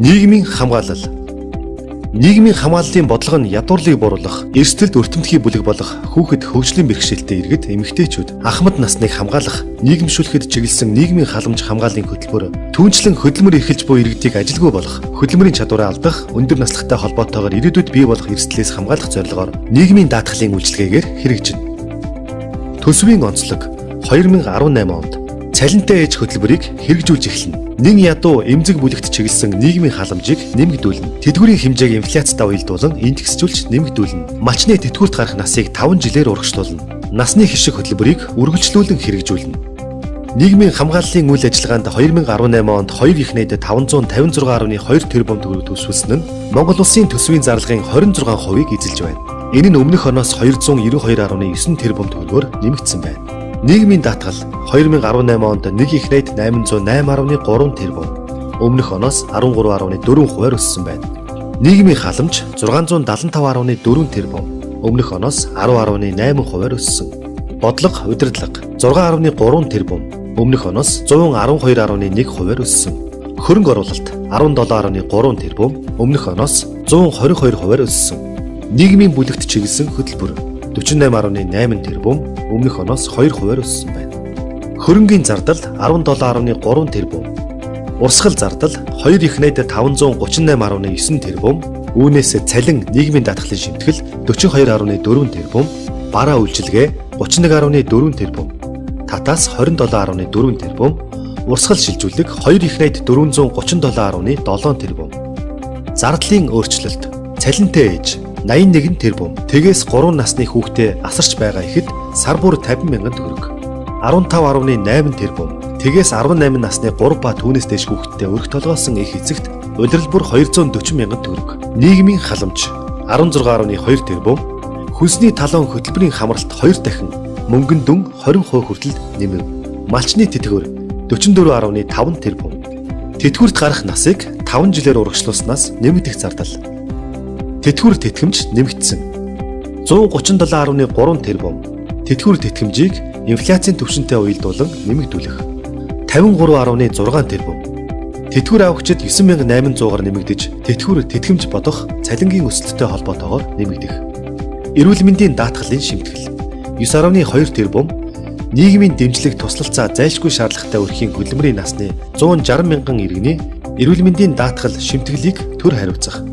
Нийгмийн хамгаалал. Нийгмийн хамгааллын бодлого нь ядуурлыг бууруулах, эрсдэлд өртөмтгий бүлэг болох хүүхэд хөгжлийн бэрхшээлтэй иргэд эмэгтэйчүүд ахмад насныг хамгаалах, нийгэмшүүлэхэд чиглэсэн нийгмийн халамж хамгааллын хөтөлбөр түүнчлэн хөдөлмөр эрхэлж буй иргэдийг ажилгүй болох, хөдөлмөрийн чадвараа алдах, өндөр наслахтай холбоотойгоор ирээдүйд бий болох эрсдлээс хамгаалах зорилгоор нийгмийн даатгалын үйлчилгээгээр хэрэгжинэ. Төсвийн онцлог 2018 онд цалинтай ээж хөтөлбөрийг хэрэгжүүлж эхэлнэ. Нэн ядуу эмзэг бүлэгт чиглэсэн нийгмийн халамжийг нэмэгдүүлнэ. Тэтгэврийн хэмжээг инфляцтай уялдуулан индексжүүлж нэмэгдүүлнэ. Малчны тэтгэврт гарах насыг 5 жилээр урагшлуулна. Насны хишиг хөтөлбөрийг үргэлжлүүлэн хэрэгжүүлнэ. Нийгмийн хамгааллын үйл ажиллагаанд 2018 онд 2 их найд 556.2 тэрбум төгрөг төсвөлсөн нь Монгол улсын төсвийн зарлагын 26%-ийг эзэлж байна. Энэ нь өмнөх оноос 292.9 тэрбум төгрөгөөр нэмэгдсэн байна. Нийгмийн даатгал 2018 онд 1 их найд 808.3 тэрбум, өмнөх оноос 13.4%-аар өссөн байна. Нийгмийн халамж 675.4 тэрбум, өмнөх оноос 10.8%-аар өссөн. Бодлого удирдлага 6.3 тэрбум, өмнөх оноос 112.1%-аар өссөн. Хөрөнгө оруулалт 17.3 тэрбум, өмнөх оноос 122%-аар өссөн. Нийгмийн бүлэгт чиглэсэн хөтөлбөр 48.8 тэрбум, өмнөх оноос 2%-аар өссөн байна. Хөрөнгийн зардал 17.3 тэрбум. Урсгал зардал 2 их найд 538.9 тэрбум. Үүнээс цалин нийгмийн даатгалын шимтгэл 42.4 тэрбум, бараа үйлчилгээ 31.4 тэрбум, татаас 27.4 тэрбум, урсгал шилжүүлэг 2 их найд 437.7 тэрбум. Зардлын өөрчлөлт цалинтай ээж 81 тэрбум. Тэгээс 3 насны хүүхдээ асарч байгаа ихэд сар бүр 50 мянган төгрөг. 15.8 тэрбум. Тэгээс 18 насны 3 ба түүнээс дээш хүүхэдтэй өрх толгойсон их эцэгт удирдал бүр 240 мянган төгрөг. Нийгмийн халамж 16.2 тэрбум. Хүнсний талон хөтөлбөрийн хамралт 2 дахин мөнгөн дүн 20% хүртэл нэмэв. Малчны тэтгэвэр 44.5 тэрбум. Тэтгэврт гарах насыг 5 жилээр урагшлуулснаас нэмэгдэх зардал. Тэтгэвэр тэтгэмж нэмэгдсэн 137.3 тэрбум. Тэтгэвэр тэтгэмжийг инфляцийн түвшинтэй уялдуулан нэмэгдүүлэх 53.6 тэрбум. Тэтгэвэр авагчид 9800-аар нэмэгдэж, тэтгэвэр тэтгэмж бодох цалингийн өсөлттэй холбоотойгоор нэмэгдэх. Эрүүл мэндийн даатгалын шимтгэл 9.2 тэрбум. Нийгмийн дэмжлэг туслалцаа зайлшгүй шаардлагатай өрхийн хөдөлмөрийн насны 160 мянган иргэний эрүүл мэндийн даатгал шимтгэлийг төр хариуцах